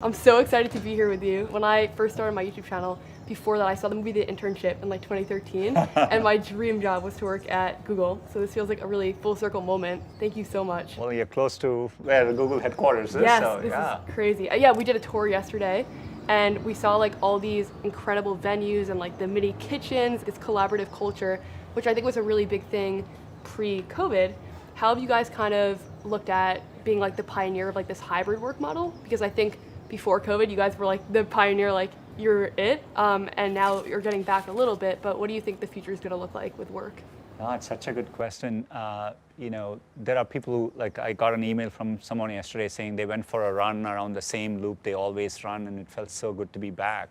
I'm so excited to be here with you. When I first started my YouTube channel, before that I saw the movie The Internship in like 2013, and my dream job was to work at Google. So this feels like a really full circle moment. Thank you so much. Well, you're close to where the Google headquarters is. Yes, so, this yeah. is crazy. Yeah, we did a tour yesterday, and we saw like all these incredible venues and like the mini kitchens, this collaborative culture, which I think was a really big thing pre-COVID. How have you guys kind of looked at being like the pioneer of like this hybrid work model? Because I think before COVID, you guys were like the pioneer, like you're it, and now you're getting back a little bit, but what do you think the future is going to look like with work? No, it's such a good question. There are people who, like I got an email from someone yesterday saying they went for a run around the same loop they always run, and it felt so good to be back.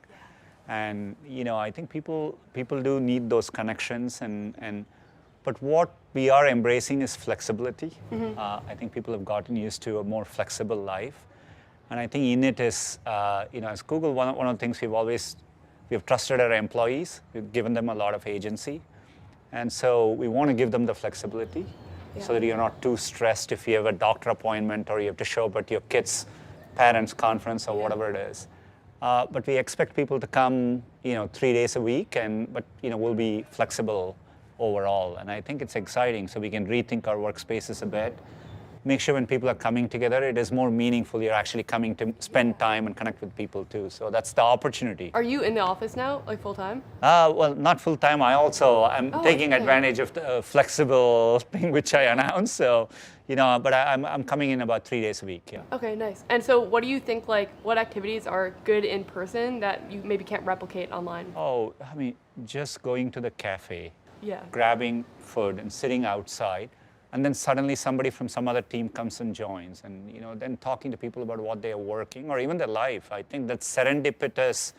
And, I think people do need those connections, but what we are embracing is flexibility. I think people have gotten used to a more flexible life. And I think in it is, as Google, one of the things we've trusted our employees. We've given them a lot of agency. And so we want to give them the flexibility so that you're not too stressed if you have a doctor appointment or you have to show up at your kid's parents' conference or whatever it is. But we expect people to come, 3 days a week, but we'll be flexible overall. And I think it's exciting, so we can rethink our workspaces a bit. Make sure when people are coming together, it is more meaningful. You're actually coming to spend time and connect with people too. So that's the opportunity. Are you in the office now, like full time? Well, not full time. I'm taking advantage of the flexible thing which I announced. So, but I'm coming in about 3 days a week. Yeah. Okay, nice. And so what do you think, like, what activities are good in person that you maybe can't replicate online? Oh, just going to the cafe, Yeah. grabbing food and sitting outside. And then suddenly somebody from some other team comes and joins, and then talking to people about what they are working or even their life. I think that serendipitous,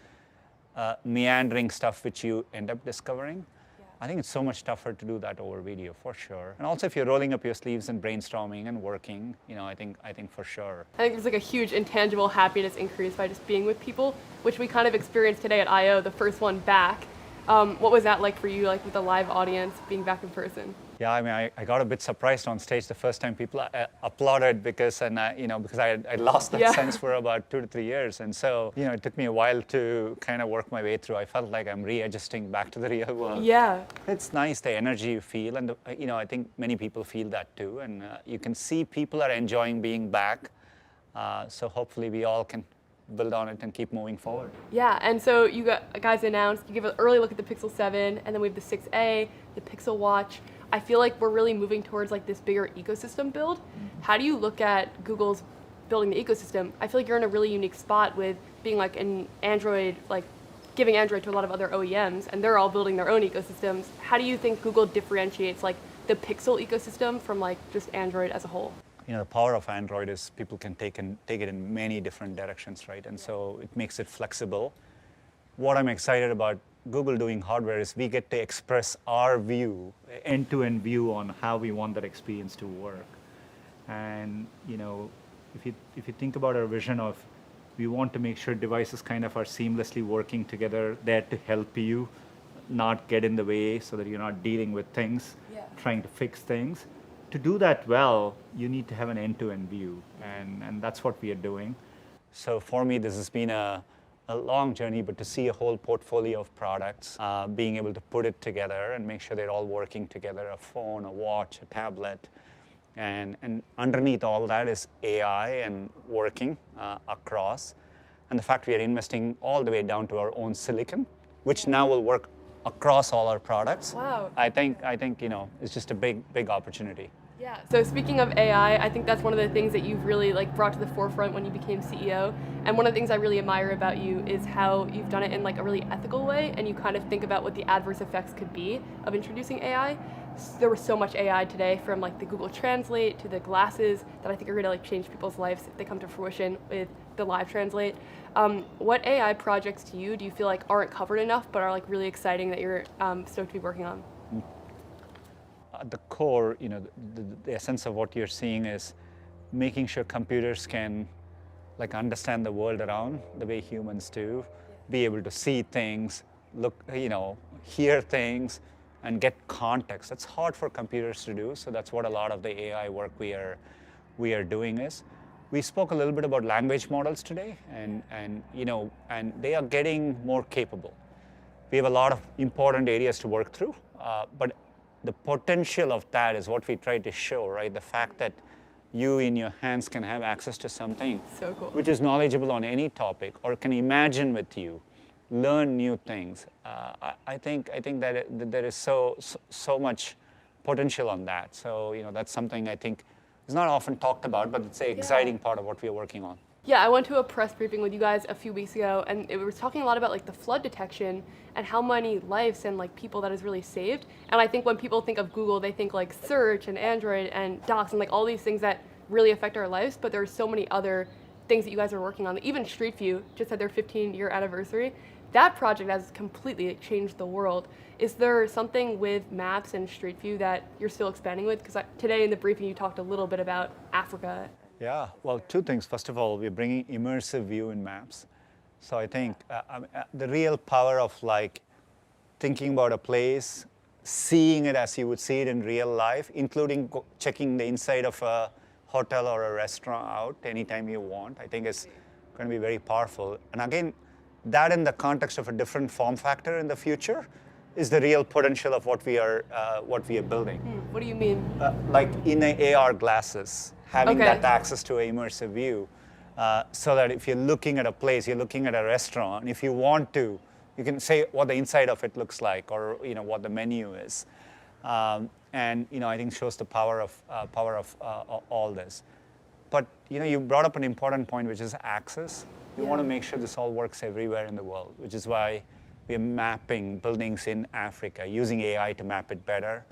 meandering stuff which you end up discovering. Yeah. I think it's so much tougher to do that over video, for sure. And also, if you're rolling up your sleeves and brainstorming and working, I think for sure. I think there's like a huge intangible happiness increase by just being with people, which we kind of experienced today at I/O, the first one back. What was that like for you, like with the live audience, being back in person? Yeah, I got a bit surprised on stage the first time people applauded because I lost that sense for about 2 to 3 years. And so, it took me a while to kind of work my way through. I felt like I'm readjusting back to the real world. Yeah. It's nice, the energy you feel. And, I think many people feel that too. And you can see people are enjoying being back. So hopefully we all can build on it and keep moving forward. Yeah, and so you guys announced, you give an early look at the Pixel 7, and then we have the 6A, the Pixel Watch. I feel like we're really moving towards like this bigger ecosystem build. How do you look at Google's building the ecosystem? I feel like you're in a really unique spot with being like an Android, like giving Android to a lot of other OEMs, and they're all building their own ecosystems. How do you think Google differentiates like the Pixel ecosystem from like just Android as a whole? The power of Android is people can take it in many different directions, right? And so it makes it flexible. What I'm excited about Google doing hardware is we get to express our view, end-to-end view on how we want that experience to work. And if you think about our vision of, we want to make sure devices kind of are seamlessly working together, there to help you, not get in the way, so that you're not dealing with things, trying to fix things. To do that well, you need to have an end-to-end view, and that's what we are doing. So for me, this has been a long journey, but to see a whole portfolio of products, being able to put it together and make sure they're all working together, a phone, a watch, a tablet, and underneath all that is AI and working across, and the fact we are investing all the way down to our own silicon, which now will work across all our products. Wow. I think it's just a big opportunity. Yeah. So speaking of AI, I think that's one of the things that you've really like brought to the forefront when you became CEO. And one of the things I really admire about you is how you've done it in like a really ethical way, and you kind of think about what the adverse effects could be of introducing AI. There was so much AI today, from like the Google Translate to the glasses, that I think are going to like change people's lives if they come to fruition with the Live Translate. What AI projects do you feel like aren't covered enough but are like really exciting that you're stoked to be working on? At the core, the essence of what you're seeing is making sure computers can like understand the world around the way humans do, be able to see things, look, hear things, and get context. That's hard for computers to do, so that's what a lot of the AI work we are doing is. We spoke a little bit about language models today, and they are getting more capable. We have a lot of important areas to work through, but the potential of that is what we try to show, right? The fact that you in your hands can have access to something So cool. which is knowledgeable on any topic, or can imagine with you, learn new things. I think that there is so much potential on that. So that's something I think is not often talked about, but it's an exciting part of what we are working on. Yeah, I went to a press briefing with you guys a few weeks ago, and we were talking a lot about like the flood detection and how many lives and like people that has really saved. And I think when people think of Google, they think like search and Android and Docs and like all these things that really affect our lives. But there are so many other things that you guys are working on. Even Street View just had their 15-year anniversary. That project has completely changed the world. Is there something with Maps and Street View that you're still expanding with? Because today in the briefing you talked a little bit about Africa. Yeah, well, two things. First of all, we're bringing immersive view in Maps. So I think the real power of like thinking about a place, seeing it as you would see it in real life, including checking the inside of a hotel or a restaurant out anytime you want, I think is going to be very powerful. And again, that in the context of a different form factor in the future is the real potential of what we are building. What do you mean? Like in AR glasses, having that access to an immersive view, so that if you're looking at a place, you're looking at a restaurant, if you want to, you can say what the inside of it looks like, or what the menu is, and I think shows the power of all this. But you brought up an important point, which is access. We want to make sure this all works everywhere in the world, which is why we're mapping buildings in Africa, using AI to map it better,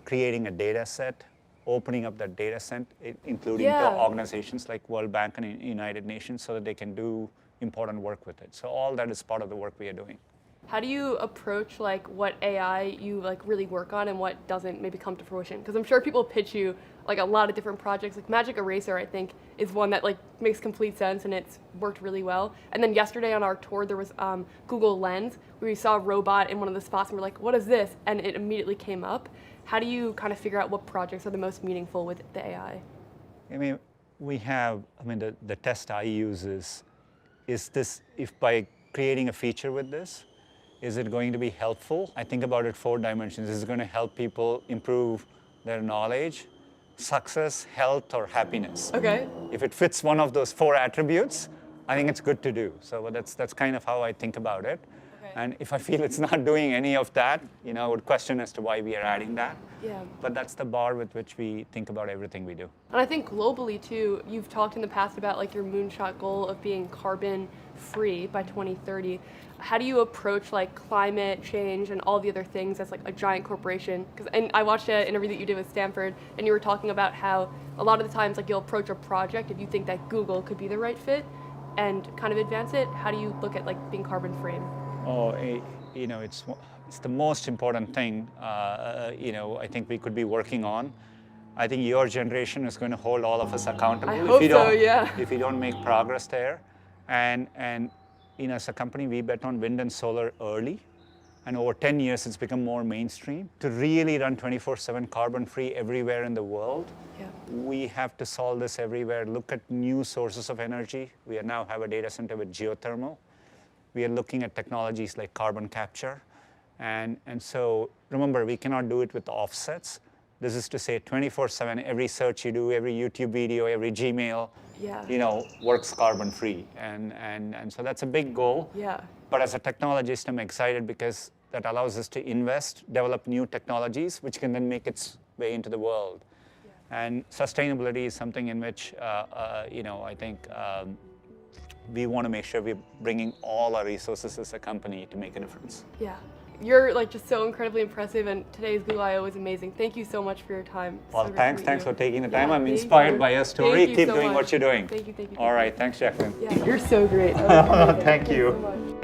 creating a data set, opening up that data set, including to organizations like World Bank and United Nations, so that they can do important work with it. So all that is part of the work we are doing. How do you approach like what AI you like really work on and what doesn't maybe come to fruition? Because I'm sure people pitch you like a lot of different projects. Like Magic Eraser, I think, is one that like makes complete sense and it's worked really well. And then yesterday on our tour, there was Google Lens, where we saw a robot in one of the spots and we're like, what is this? And it immediately came up. How do you kind of figure out what projects are the most meaningful with the AI? I mean, the test I use is this, if by creating a feature with this, is it going to be helpful? I think about it 4 dimensions. Is it going to help people improve their knowledge, success, health, or happiness? Okay. If it fits one of those 4 attributes, I think it's good to do. So that's kind of how I think about it. And if I feel it's not doing any of that, I would question as to why we are adding that. Yeah. But that's the bar with which we think about everything we do. And I think globally too, you've talked in the past about like your moonshot goal of being carbon free by 2030. How do you approach like climate change and all the other things as like a giant corporation? And I watched an interview that you did with Stanford, and you were talking about how a lot of the times like you'll approach a project if you think that Google could be the right fit and kind of advance it. How do you look at like being carbon free? Oh, it's the most important thing, I think we could be working on. I think your generation is going to hold all of us accountable. I hope so, yeah. If we don't make progress there. And as a company, we bet on wind and solar early. And over 10 years, it's become more mainstream. To really run 24/7 carbon-free everywhere in the world, we have to solve this everywhere. Look at new sources of energy. We now have a data center with geothermal. We are looking at technologies like carbon capture. And so remember, we cannot do it with offsets. This is to say 24/7, every search you do, every YouTube video, every Gmail, works carbon free. And so that's a big goal. Yeah. But as a technologist, I'm excited because that allows us to invest, develop new technologies, which can then make its way into the world. Yeah. And sustainability is something in which, I think, we want to make sure we're bringing all our resources as a company to make a difference. Yeah. You're like just so incredibly impressive, and today's Google I/O was amazing. Thank you so much for your time. Well, thanks for taking the time. I'm inspired by your story. Keep doing what you're doing. Thank you. All right, thanks, Jacqueline. Yeah, you're so great. Thank you. So much.